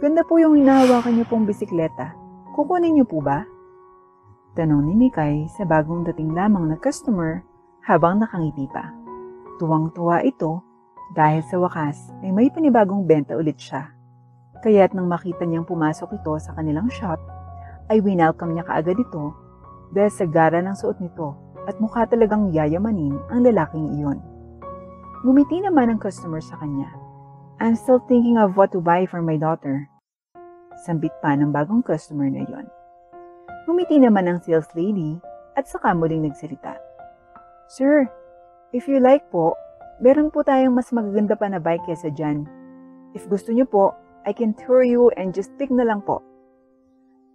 Maganda po yung hinahawakan niyo pong bisikleta. Kukunin niyo po ba? Tanong ni Mikay sa bagong dating lamang na customer habang nakangiti pa. Tuwang-tuwa ito dahil sa wakas ay may panibagong benta ulit siya. Kaya't nang makita niyang pumasok ito sa kanilang shop, ay winelcome niya kaagad ito dahil sa gara ng suot nito at mukha talagang yayamanin ang lalaking iyon. Ngumiti naman ang customer sa kanya. I'm still thinking of what to buy for my daughter. Sambit pa ng bagong customer na iyon. Ngumiti naman ang sales lady at saka muling nagsalita. Sir, if you like po, meron po tayong mas magaganda pa na bike kesa dyan. If gusto niyo po, I can tour you and just pick na lang po.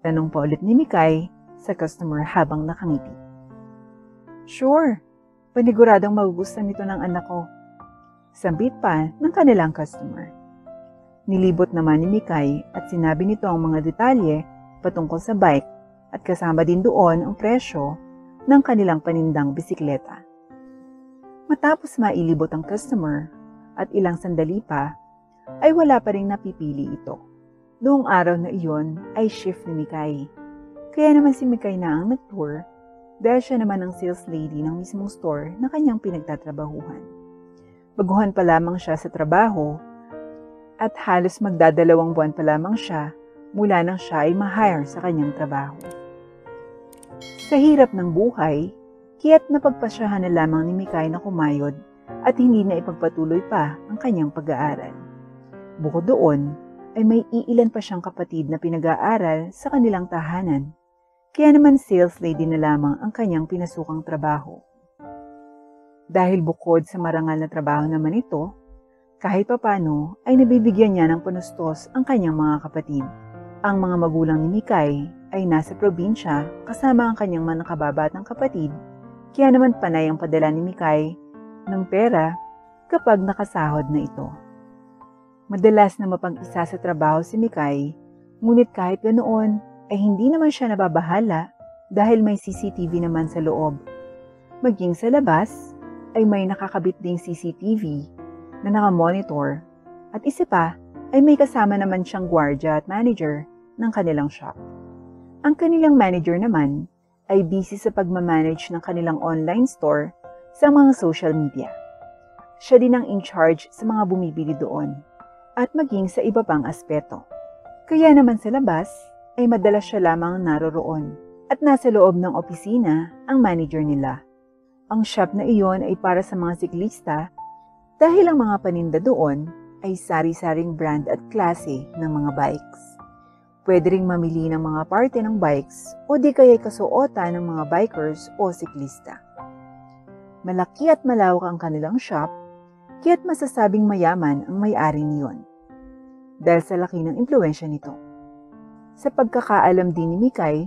Tanong pa ulit ni Mikay sa customer habang nakangiti. Sure, paniguradong magugustuhan nito ng anak ko. Sambit pa ng kanilang customer. Nilibot naman ni Mikay at sinabi nito ang mga detalye patungkol sa bike at kasama din doon ang presyo ng kanilang panindang bisikleta. Matapos mailibot ang customer at ilang sandali pa, ay wala pa rin napipili ito. Noong araw na iyon ay shift ni Mikay. Kaya naman si Mikay na ang nag-tour dahil siya naman ang sales lady ng mismong store na kanyang pinagtatrabahuhan. Baguhan pa lamang siya sa trabaho at halos magdadalawang buwan pa lamang siya mula nang siya ay ma-hire sa kanyang trabaho. Sa hirap ng buhay, kaya't napagpasyahan na lamang ni Mikay na kumayod at hindi na ipagpatuloy pa ang kanyang pag-aaral. Bukod doon, ay may iilan pa siyang kapatid na pinag-aaral sa kanilang tahanan, kaya naman sales lady na lamang ang kanyang pinasukang trabaho. Dahil bukod sa marangal na trabaho naman ito, kahit papano ay nabibigyan niya ng panustos ang kanyang mga kapatid. Ang mga magulang ni Mikay ay nasa probinsya kasama ang kanyang mga nakababatang kapatid, kaya naman panay ang padala ni Mikay ng pera kapag nakasahod na ito. Madalas na mapag-isa sa trabaho si Mikay, ngunit kahit ganoon ay hindi naman siya nababahala dahil may CCTV naman sa loob. Maging sa labas ay may nakakabit ding CCTV na nakamonitor at isa pa ay may kasama naman siyang gwardiya at manager ng kanilang shop. Ang kanilang manager naman ay busy sa pagmamanage ng kanilang online store sa mga social media. Siya din ang in-charge sa mga bumibili doon at maging sa iba pang aspeto. Kaya naman sa labas ay madalas siya lamang naroroon at nasa loob ng opisina ang manager nila. Ang shop na iyon ay para sa mga siklista dahil ang mga paninda doon ay sari-saring brand at klase ng mga bikes. Pwede ring mamili ng mga parte ng bikes o di kaya kasuotan ng mga bikers o siklista. Malaki at malawak ang kanilang shop, kaya't masasabing mayaman ang may-ari niyon. Dahil sa laki ng impluwensya nito. Sa pagkakaalam din ni Mikay,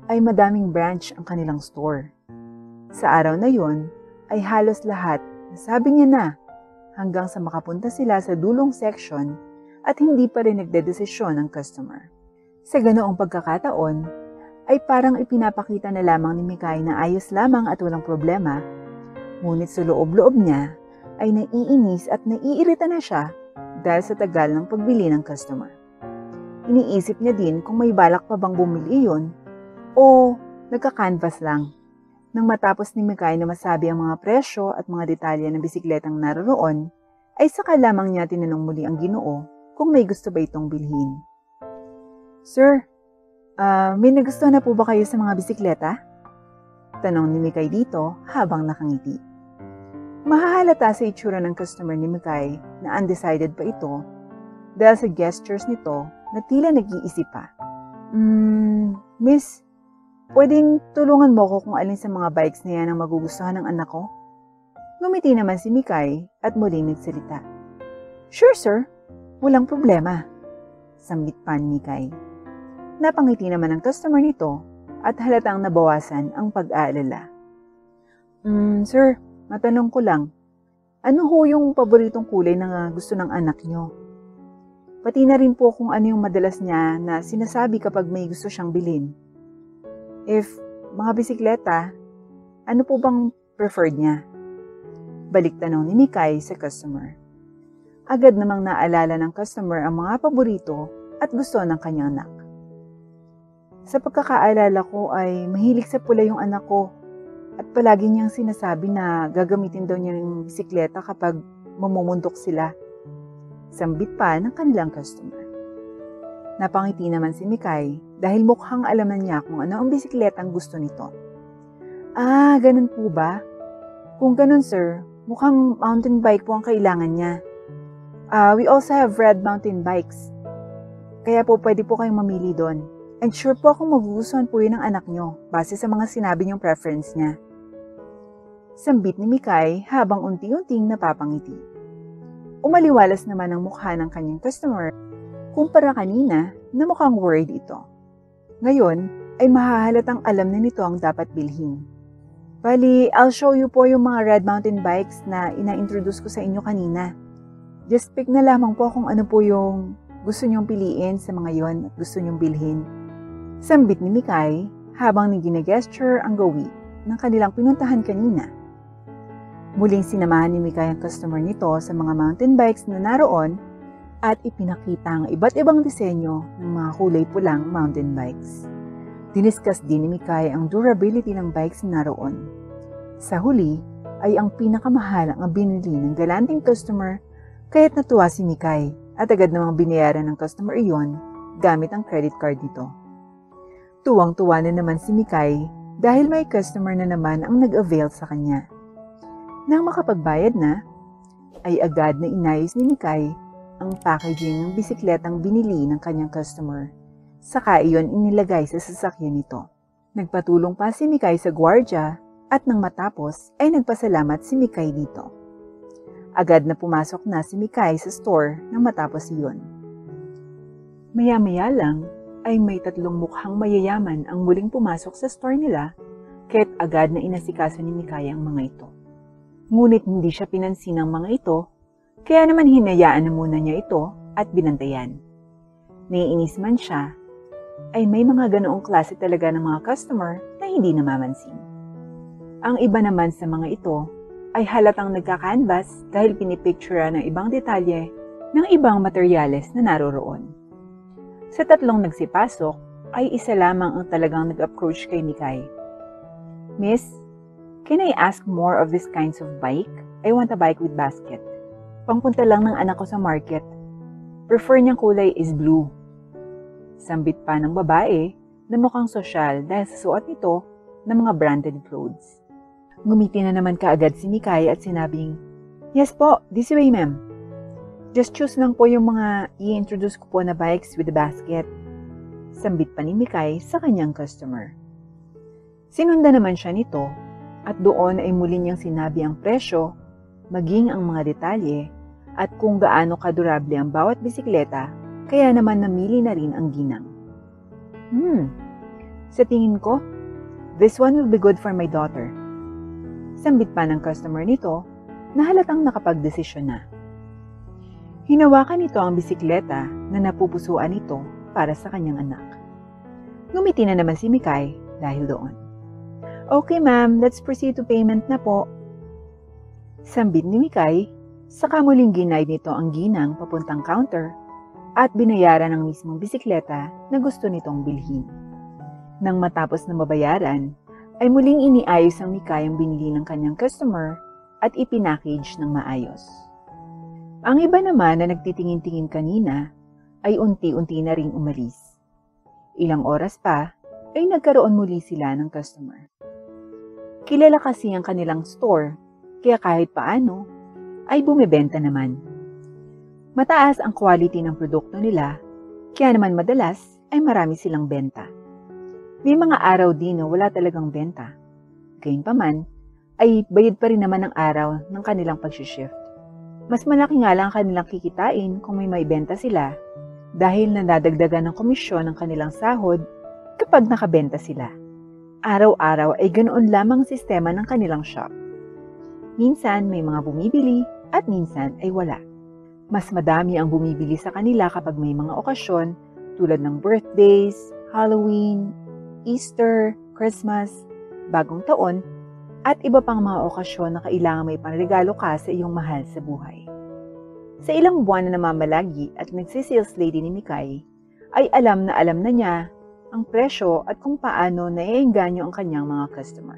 ay madaming branch ang kanilang store. Sa araw na yon, ay halos lahat, sabi niya na, hanggang sa makapunta sila sa dulong section at hindi pa rin nagdedesisyon ang customer. Sa ganoong pagkakataon, ay parang ipinapakita na lamang ni Mikay na ayos lamang at walang problema, ngunit sa loob-loob niya ay naiinis at naiirita na siya dahil sa tagal ng pagbili ng customer. Iniisip niya din kung may balak pa bang bumili iyon o nagka-canvas lang. Nang matapos ni Mikay na masabi ang mga presyo at mga detalye ng bisikletang naroroon, ay saka lamang niya tinanong muli ang Ginoo kung may gusto ba itong bilhin. Sir, may nagustuhan na po ba kayo sa mga bisikleta? Tanong ni Mikay dito habang nakangiti. Mahahalata sa itsura ng customer ni Mikay na undecided pa ito dahil sa gestures nito na tila nag-iisip pa. Miss, pwedeng tulungan mo ko kung alin sa mga bikes na yan ang magugustuhan ng anak ko? Ngumiti naman si Mikay at muling nagsalita. Sure sir, walang problema. Sambit pa ni Mikay. Napangiti naman ang customer nito at halatang nabawasan ang pag-aalala. Sir, matanong ko lang, ano ho yung paboritong kulay na gusto ng anak nyo? Pati na rin po kung ano yung madalas niya na sinasabi kapag may gusto siyang bilhin. If mga bisikleta, ano po bang preferred niya? Balik tanong ni Mikay sa customer. Agad namang naalala ng customer ang mga paborito at gusto ng kanyang anak. Sa pagkakaalala ko ay mahilig sa pula yung anak ko at palagi niyang sinasabi na gagamitin daw niya yung bisikleta kapag mamumundok sila. Sambit pa ng kanilang customer. Napangiti naman si Mikay dahil mukhang alam na niya kung ano ang bisikletang gusto nito. Ah, ganun po ba? Kung ganun sir, mukhang mountain bike po ang kailangan niya. We also have red mountain bikes. Kaya po pwede po kayong mamili doon. And sure po akong magugustuhan po yun ng anak nyo base sa mga sinabi niyong preference niya. Sambit ni Mikay habang unti-unting napapangiti. Umaliwalas naman ang mukha ng kanyang customer kumpara kanina na mukhang worried ito. Ngayon ay mahahalatang alam na nito ang dapat bilhin. Bali, I'll show you po yung mga red mountain bikes na ina-introduce ko sa inyo kanina. Just pick na lamang po kung ano po yung gusto nyong piliin sa mga yon at gusto nyong bilhin. Sambit ni Mikay habang gine-gesture ang gawi ng kanilang pinuntahan kanina. Muling sinamahan ni Mikay ang customer nito sa mga mountain bikes na naroon at ipinakita ang iba't ibang disenyo ng mga kulay pulang mountain bikes. Diniscuss din ni Mikay ang durability ng bikes na naroon. Sa huli ay ang pinakamahal ang binili ng galanting customer kaya't natuwa si Mikay at agad namang binayaran ng customer iyon gamit ang credit card nito. Tuwang-tuwa na naman si Mikay dahil may customer na naman ang nag-avail sa kanya. Nang makapagbayad na, ay agad na inayos ni Mikay ang packaging ng bisikletang binili ng kanyang customer. Saka iyon inilagay sa sasakyan nito. Nagpatulong pa si Mikay sa gwardya at nang matapos ay nagpasalamat si Mikay dito. Agad na pumasok na si Mikay sa store nang matapos iyon. Maya-maya lang ay may tatlong mukhang mayayaman ang muling pumasok sa store nila kaya't agad na inasikaso ni Mikay ang mga ito. Ngunit hindi siya pinansin ng mga ito kaya naman hinayaan na muna niya ito at binantayan. Naiinis man siya ay may mga ganoong klase talaga ng mga customer na hindi namamansin. Ang iba naman sa mga ito ay halatang nagka-canvas dahil pinipictura ng ibang detalye ng ibang materyales na naroroon. Sa tatlong nagsipasok ay isa lamang ang talagang nag-approach kay Mikay. Miss, can I ask more of these kinds of bike? I want a bike with basket. Pangpunta lang ng anak ko sa market. Prefer niyang kulay is blue. Sambit pa ng babae na mukhang sosyal dahil sa suot nito ng mga branded clothes. Ngumiti na naman kaagad si Mikay at sinabing, "Yes po, this way ma'am. Just choose lang po yung mga i-introduce ko po na bikes with the basket." Sambit pa ni Mikay sa kanyang customer. Sinundan naman siya nito at doon ay muli niyang sinabi ang presyo, maging ang mga detalye at kung gaano kadurable ang bawat bisikleta. Kaya naman namili na rin ang ginang. Sa tingin ko, this one will be good for my daughter. Sambit pa ng customer nito na halatang nakapagdesisyon na. Hinawakan nito ang bisikleta na napupusuan nito para sa kanyang anak. Ngumiti na naman si Mikay dahil doon. Okay ma'am, let's proceed to payment na po. Sambit ni Mikay, saka muling ginaid nito ang ginang papuntang counter at binayaran ang mismong bisikleta na gusto nitong bilhin. Nang matapos na mabayaran, ay muling iniayos ang Mikay ang binili ng kanyang customer at ipinackage ng maayos. Ang iba naman na nagtitingin-tingin kanina ay unti-unti na ring umalis. Ilang oras pa ay nagkaroon muli sila ng customer. Kilala kasi ang kanilang store kaya kahit paano ay bumibenta naman. Mataas ang quality ng produkto nila, kaya naman madalas ay marami silang benta. May mga araw din na wala talagang benta. Gayunpaman, ay bayad pa rin naman ang araw ng kanilang pag-shift. Mas malaki nga lang ang kanilang kikitain kung may benta sila dahil nadadagdagan ng komisyon ng kanilang sahod kapag nakabenta sila. Araw-araw ay ganoon lamang sistema ng kanilang shop. Minsan may mga bumibili at minsan ay wala. Mas madami ang bumibili sa kanila kapag may mga okasyon tulad ng birthdays, Halloween, Easter, Christmas, Bagong Taon, at iba pang mga okasyon na kailangan may panregalo ka sa iyong mahal sa buhay. Sa ilang buwan na namamalagi at nagsisales lady ni Mikay, ay alam na niya ang presyo at kung paano naiengganyo ang kanyang mga customer.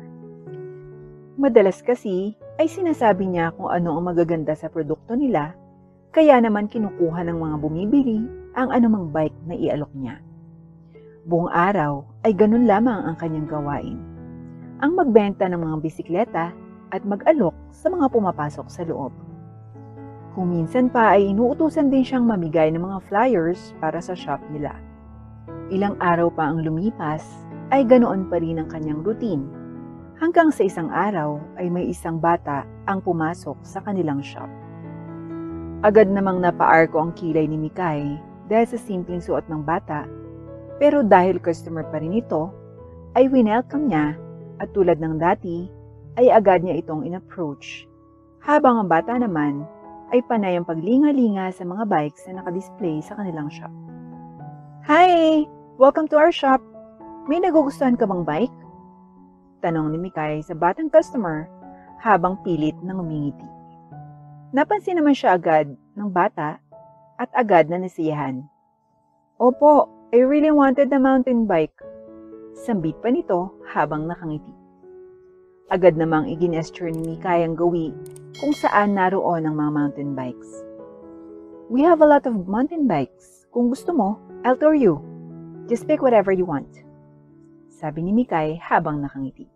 Madalas kasi ay sinasabi niya kung ano ang magaganda sa produkto nila, kaya naman kinukuha ng mga bumibili ang anumang bike na ialok niya. Buong araw ay ganun lamang ang kanyang gawain. Ang magbenta ng mga bisikleta at mag-alok sa mga pumapasok sa loob. Kung minsan pa ay inuutusan din siyang mamigay ng mga flyers para sa shop nila. Ilang araw pa ang lumipas ay ganoon pa rin ang kanyang routine. Hanggang sa isang araw ay may isang bata ang pumasok sa kanilang shop. Agad namang napaarko ang kilay ni Mikay dahil sa simpleng suot ng bata, pero dahil customer pa rin ito, ay winelcome niya at tulad ng dati ay agad niya itong in-approach. Habang ang bata naman ay panay ang paglinga-linga sa mga bikes na nakadisplay sa kanilang shop. Hi! Welcome to our shop! May nagugustuhan ka bang bike? Tanong ni Mikay sa batang customer habang pilit nang umingiti. Napansin naman siya agad ng bata at agad na nasiyahan. Opo, I really wanted the mountain bike. Sambit pa nito habang nakangiti. Agad namang iginesture ni Mikay ang gawi kung saan naroon ang mga mountain bikes. We have a lot of mountain bikes. Kung gusto mo, I'll tour you. Just pick whatever you want. Sabi ni Mikay habang nakangiti.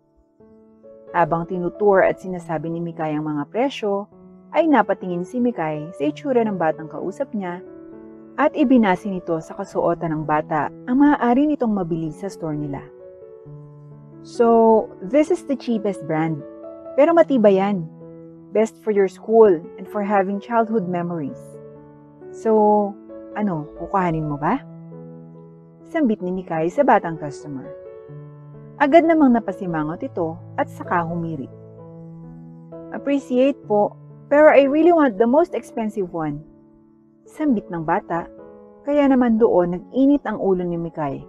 Habang tinutour at sinasabi ni Mikay ang mga presyo, ay napatingin si Mikay sa itsura ng batang kausap niya at ibinasi nito sa kasuotan ng bata ang maaari nitong mabili sa store nila. So, this is the cheapest brand, pero matibay yan. Best for your school and for having childhood memories. So, kukuhanin mo ba? Sambit ni Mikay sa batang customer. Agad namang napasimangot ito at saka humirit. Appreciate po, pero I really want the most expensive one. Sambit ng bata, kaya naman doon nag-init ang ulo ni Mikay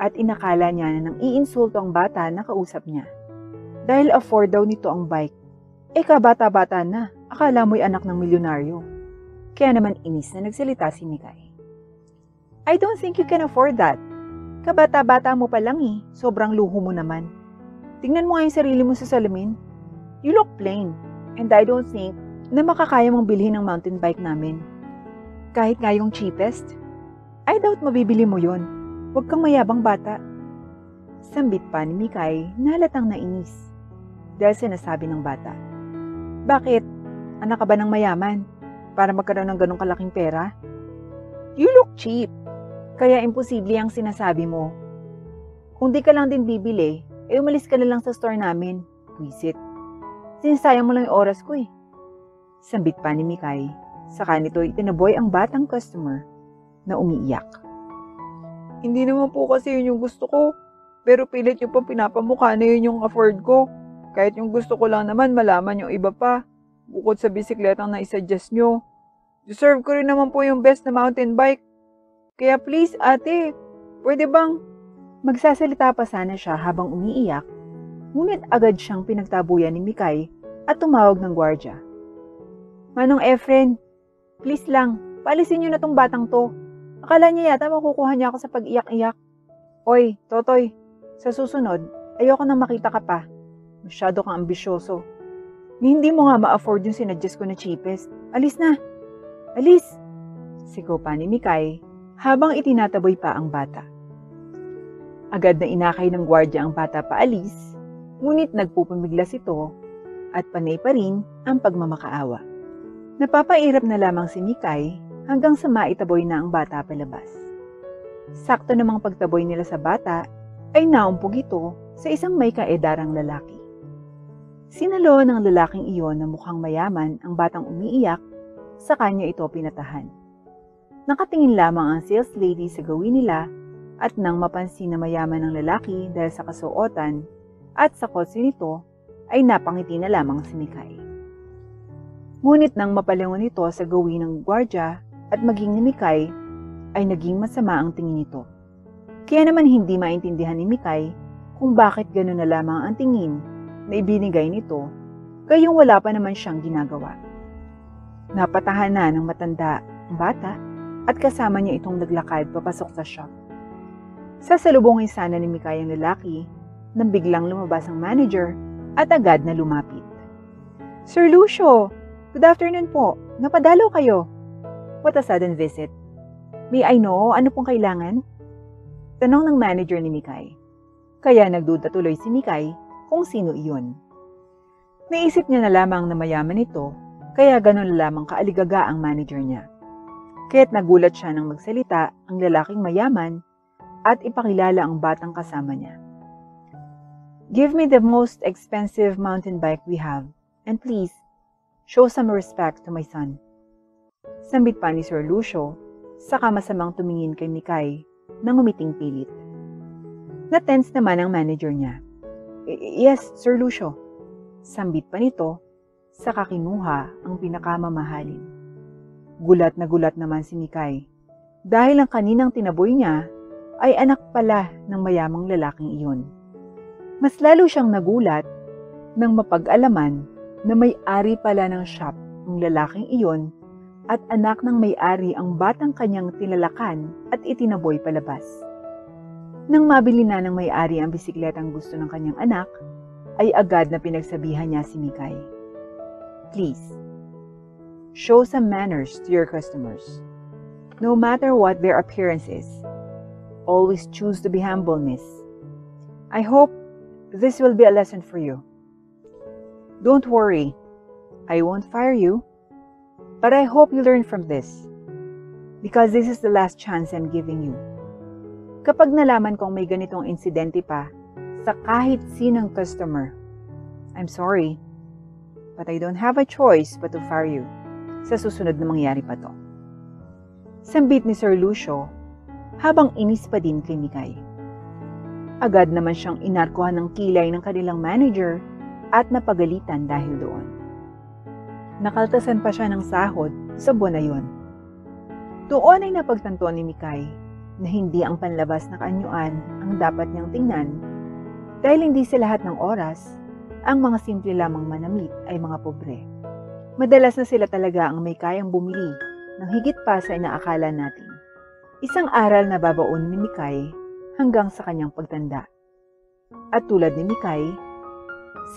at inakala niya na nang iinsulto ang bata na kausap niya. Dahil afford daw nito ang bike. Kabata-bata na, akala mo'y anak ng milyonaryo. Kaya naman inis na nagsalita si Mikay. I don't think you can afford that. Kabata-bata mo pa lang sobrang luho mo naman. Tingnan mo nga yung sarili mo sa salamin. You look plain. And I don't think na makakaya mong bilhin ang mountain bike namin. Kahit nga yung cheapest, I doubt mabibili mo yon. Huwag kang mayabang bata. Sambit pa ni Mikay na halatang nainis. Dahil sinasabi ng bata, bakit? Anak ka ba ng mayaman? Para magkaroon ng ganong kalaking pera? You look cheap. Kaya imposible ang sinasabi mo. Kung di ka lang din bibili, umalis ka na lang sa store namin. Wisit. Sinisayang mo lang yung oras ko Sambit pa ni Mikay. Saka nito itinaboy ang batang customer na umiiyak. Hindi naman po kasi yun yung gusto ko. Pero pilit yung pa pinapamukha na yun yung afford ko. Kahit yung gusto ko lang naman malaman yung iba pa. Bukod sa bisikletang na isuggest nyo. Deserve ko rin naman po yung best na mountain bike. Kaya please ate, pwede bang? Magsasalita pa sana siya habang umiiyak. Ngunit agad siyang pinagtabuyan ni Mikay at tumawag ng gwardya. Manong Efren, please lang, paalisin niyo na tong batang to. Akala niya yata makukuha niya ako sa pag-iyak-iyak. Oy, Totoy, sa susunod, ayoko nang makita ka pa. Masyado kang ambisyoso. Hindi mo nga ma-afford yung sinuggest ko na cheapest. Alis na! Alis! Sigaw pa ni Mikay habang itinataboy pa ang bata. Agad na inakay ng gwardya ang bata paalis, ngunit nagpupumiglas ito at panay pa rin ang pagmamakaawa. Napapairap na lamang si Mikay hanggang sa maitaboy na ang bata palabas. Sakto namang pagtaboy nila sa bata ay naumpog ito sa isang may kaedarang lalaki. Sinalo ng lalaking iyon na mukhang mayaman ang batang umiiyak, sa kanya ito pinatahan. Nakatingin lamang ang sales lady sa gawin nila at nang mapansin na mayaman ang lalaki dahil sa kasuotan at sa kotse nito, ay napangiti na lamang si Mikay. Ngunit nang mapalingon ito sa gawin ng gwardya at maging ni Mikay, ay naging masama ang tingin nito. Kaya naman hindi maintindihan ni Mikay kung bakit gano'n na lamang ang tingin na ibinigay nito, gayong wala pa naman siyang ginagawa. Napatahan na ng matanda ang bata at kasama niya itong naglakad papasok sa shop. Sasalubungin sana ni Mikay ang lalaki nang biglang lumabas ang manager at agad na lumapit. Sir Lucio, good afternoon po. Napadalaw kayo. What a sudden visit. May I know ano pong kailangan? Tanong ng manager ni Mikay. Kaya nagduda tuloy si Mikay kung sino iyon. Naisip niya na lamang na mayaman ito, kaya ganun lamang kaaligaga ang manager niya. Kaya't nagulat siya nang magsalita ang lalaking mayaman at ipakilala ang batang kasama niya. Give me the most expensive mountain bike we have, and please, show some respect to my son. Sambit pa ni Sir Lucio, saka masamang tumingin kay Mikay nang umiting pilit. Na-tense naman ang manager niya. Yes, Sir Lucio. Sambit pa nito, saka kinuha ang pinakamamahalin. Gulat na gulat naman si Mikay dahil ang kaninang tinaboy niya ay anak pala ng mayamang lalaking iyon. Mas lalo siyang nagulat nang mapag-alaman na may-ari pala ng shop ang lalaking iyon at anak ng may-ari ang batang kanyang tinalakan at itinaboy palabas. Nang mabili na ng may-ari ang bisikletang gusto ng kanyang anak, ay agad na pinagsabihan niya si Mikay. Please, show some manners to your customers. No matter what their appearance is, always choose to be humble, miss. I hope this will be a lesson for you. Don't worry, I won't fire you, but I hope you learn from this, because this is the last chance I'm giving you. Kapag nalaman kong may ganitong insidente pa sa kahit sinong customer, I'm sorry, but I don't have a choice but to fire you sa susunod na mangyari pa to. Sambit ni Sir Lucio habang inis pa din kay Mikay. Agad naman siyang inarkuhan ng kilay ng kanilang manager at napagalitan dahil doon. Nakaltasan pa siya ng sahod sa buwan na yun. Doon ay napagtantuan ni Mikay na hindi ang panlabas na kaanyuan ang dapat niyang tingnan dahil hindi sa lahat ng oras ang mga simple lamang manamit ay mga pobre. Madalas na sila talaga ang may kayang bumili ng higit pa sa inaakala natin. Isang aral na babaon ni Mikay hanggang sa kanyang pagtanda. At tulad ni Mikay,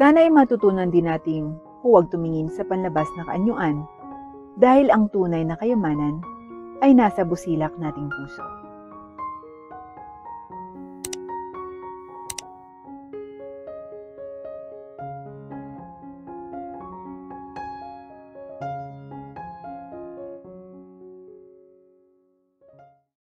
sana ay matutunan din nating huwag tumingin sa panlabas na kaanyuan dahil ang tunay na kayamanan ay nasa busilak nating puso.